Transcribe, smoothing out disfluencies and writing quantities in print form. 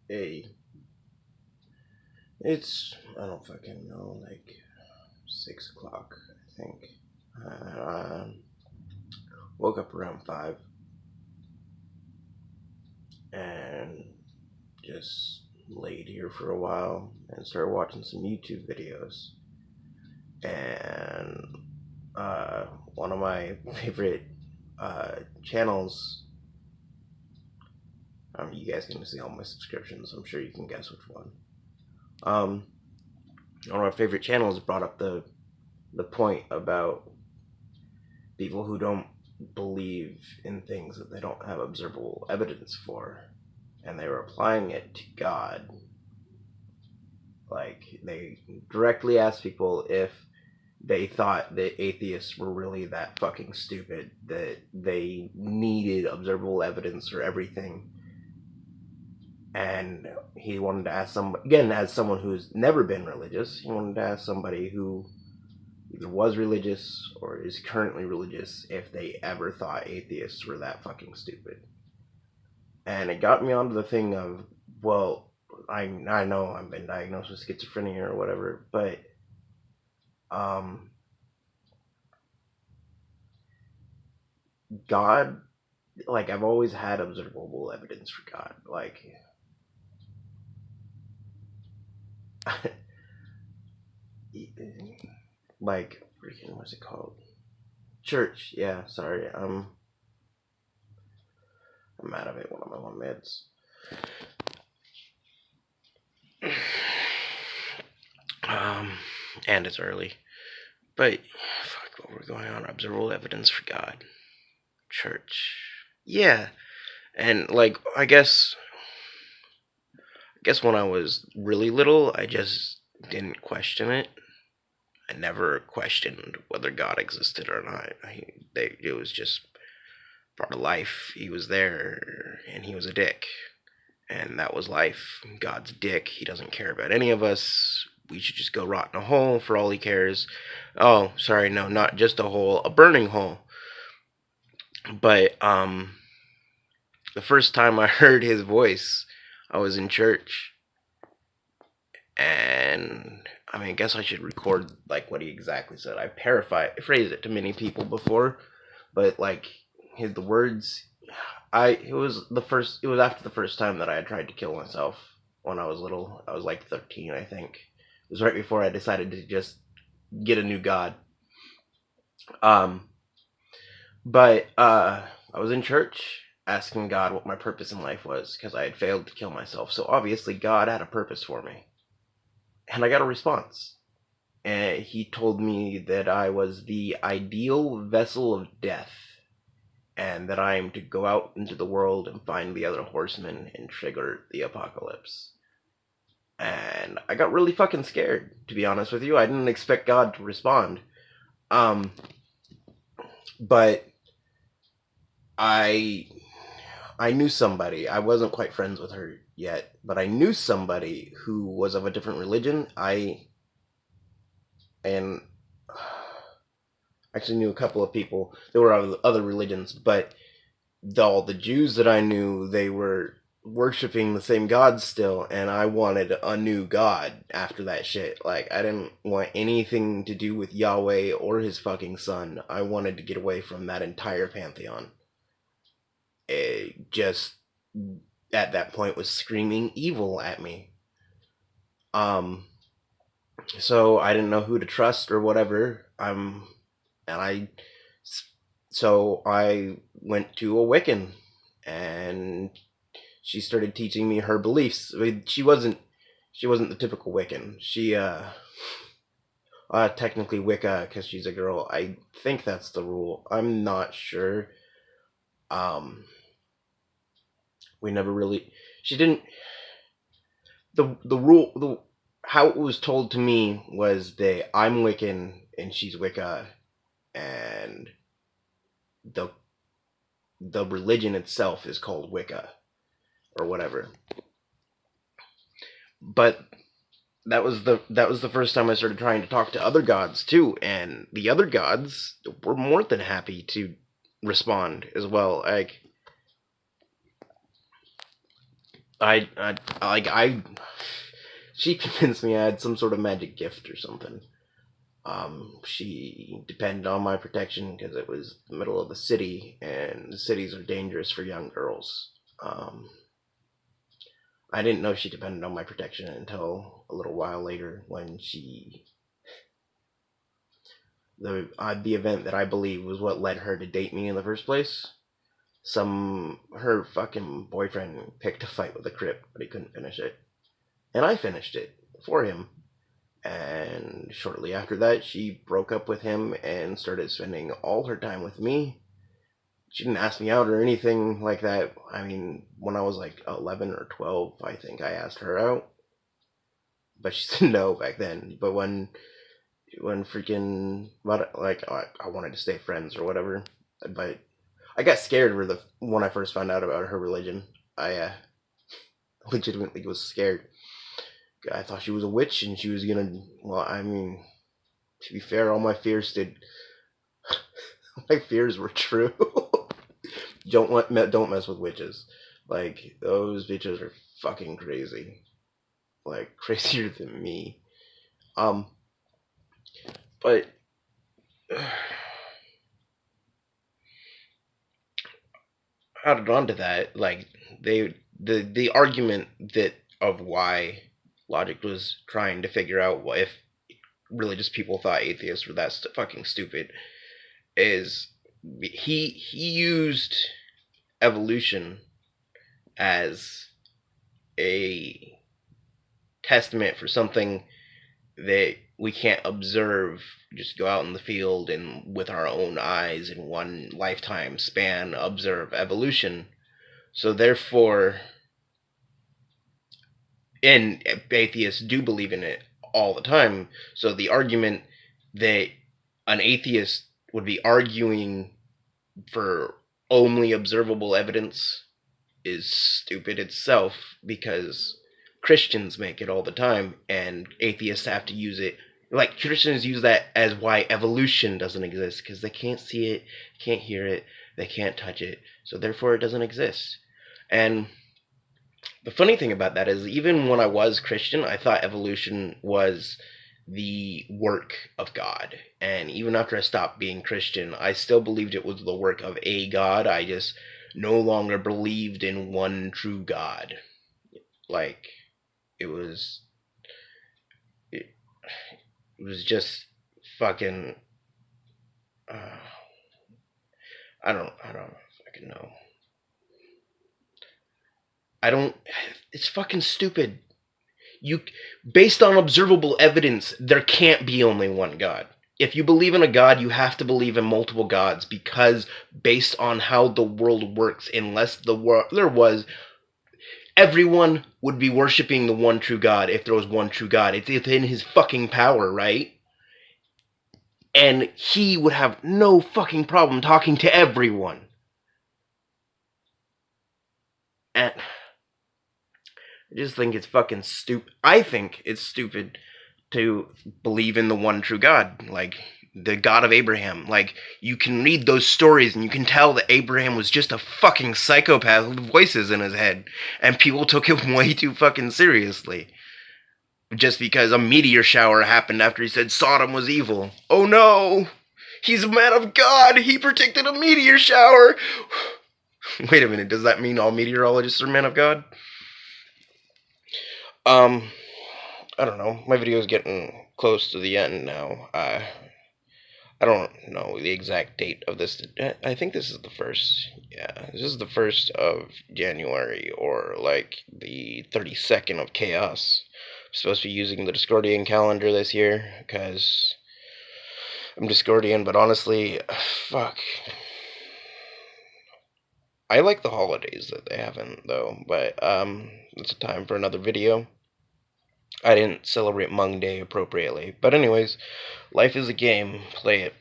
Hey, it's, I don't fucking know, like 6 o'clock, I think. Uh, woke up around 5 and just laid here for a while and started watching some YouTube videos. And one of my favorite channels, you guys can see all my subscriptions, I'm sure you can guess which one. One of my favorite channels brought up the point about people who don't believe in things that they don't have observable evidence for, and they were applying it to God. Like, they directly asked people if they thought that atheists were really that fucking stupid that they needed observable evidence for everything. And he wanted to ask again, as someone who's never been religious, he wanted to ask somebody who either was religious or is currently religious if they ever thought atheists were that fucking stupid. And it got me onto the thing of, well, I know I've been diagnosed with schizophrenia or whatever, but God, like, I've always had observable evidence for God. Like freaking, what's it called? Church. Yeah, sorry. I'm out of it when I'm on meds. And it's early. But fuck, what we're going on? Observable evidence for God. Church. Yeah. And like, I guess when I was really little, I just didn't question it. I never questioned whether God existed or not. It was just part of life. He was there, and he was a dick, and that was life. God's a dick. He doesn't care about any of us. We should just go rot in a hole for all he cares. Oh, sorry, no, not just a hole, a burning hole. But the first time I heard his voice, I was in church, and I guess I should record like what he exactly said. I paraphrased it to many people before, but like the words, it was after the first time that I had tried to kill myself when I was little. I was like 13, I think. It was right before I decided to just get a new god. Um, but I was in church asking God what my purpose in life was because I had failed to kill myself. So obviously God had a purpose for me, and I got a response. And he told me that I was the ideal vessel of death, and that I am to go out into the world and find the other horsemen and trigger the apocalypse. And I got really fucking scared, to be honest with you. I didn't expect God to respond. Um, but I I knew somebody. I wasn't quite friends with her yet, but I knew somebody who was of a different religion. I and actually knew a couple of people that were of other religions, but all the Jews that I knew, they were worshiping the same God still, and I wanted a new God after that shit. Like, I didn't want anything to do with Yahweh or his fucking son. I wanted to get away from that entire pantheon. It just, at that point, was screaming evil at me. Um, so I didn't know who to trust or whatever. And so I went to a Wiccan, and she started teaching me her beliefs. She wasn't the typical Wiccan. She technically Wicca because she's a girl. I think that's the rule. I'm not sure. Um, we never really. She didn't. The rule the How it was told to me was that I'm Wiccan and she's Wicca, and the the religion itself is called Wicca or whatever. But that was the first time I started trying to talk to other gods too, and the other gods were more than happy to respond as well. Like, She convinced me I had some sort of magic gift or something. She depended on my protection because it was the middle of the city, and the cities are dangerous for young girls. I didn't know she depended on my protection until a little while later when the event that I believe was what led her to date me in the first place. Her fucking boyfriend picked a fight with a Crip, but he couldn't finish it, and I finished it for him. And shortly after that, she broke up with him and started spending all her time with me. She didn't ask me out or anything like that. I mean, when I was like 11 or 12, I think I asked her out, but she said no back then. But when freaking like I wanted to stay friends or whatever, but I got scared when I first found out about her religion. I legitimately was scared. I thought she was a witch and she was gonna. Well, I mean, to be fair, all my fears did. My fears were true. Don't mess with witches. Like those bitches are fucking crazy. Like crazier than me. Um, but added on to that, like the argument that of why Logic was trying to figure out what if religious people thought atheists were that fucking stupid is he used evolution as a testament for something that we can't observe, just go out in the field and with our own eyes in one lifetime span observe evolution. So therefore, and atheists do believe in it all the time. So the argument that an atheist would be arguing for only observable evidence is stupid itself, because Christians make it all the time and atheists have to use it. Like Christians use that as why evolution doesn't exist, because they can't see it, can't hear it, they can't touch it, so therefore it doesn't exist. And the funny thing about that is, even when I was Christian, I thought evolution was the work of God. And even after I stopped being Christian, I still believed it was the work of a God. I just no longer believed in one true God. Like, it was it, it was just fucking I don't fucking know. I don't It's fucking stupid. You Based on observable evidence, there can't be only one God. If you believe in a God, you have to believe in multiple gods, because based on how the world works, unless there was, everyone would be worshiping the one true God. If there was one true God, it's within his fucking power, right? And he would have no fucking problem talking to everyone. And I just think it's fucking stupid. I think it's stupid to believe in the one true God, like the God of Abraham. Like, you can read those stories and you can tell that Abraham was just a fucking psychopath with voices in his head, and people took him way too fucking seriously. Just because a meteor shower happened after he said Sodom was evil. Oh no! He's a man of God! He predicted a meteor shower! Wait a minute, does that mean all meteorologists are men of God? I don't know. My video is getting close to the end now. I don't know the exact date of this. I think this is the first. Yeah, this is the 1st of January, or like the 32nd of Chaos. I'm supposed to be using the Discordian calendar this year because I'm Discordian, but honestly, fuck. I like the holidays that they haven't, though, but it's a time for another video. I didn't celebrate Mung Day appropriately. But anyways, life is a game. Play it.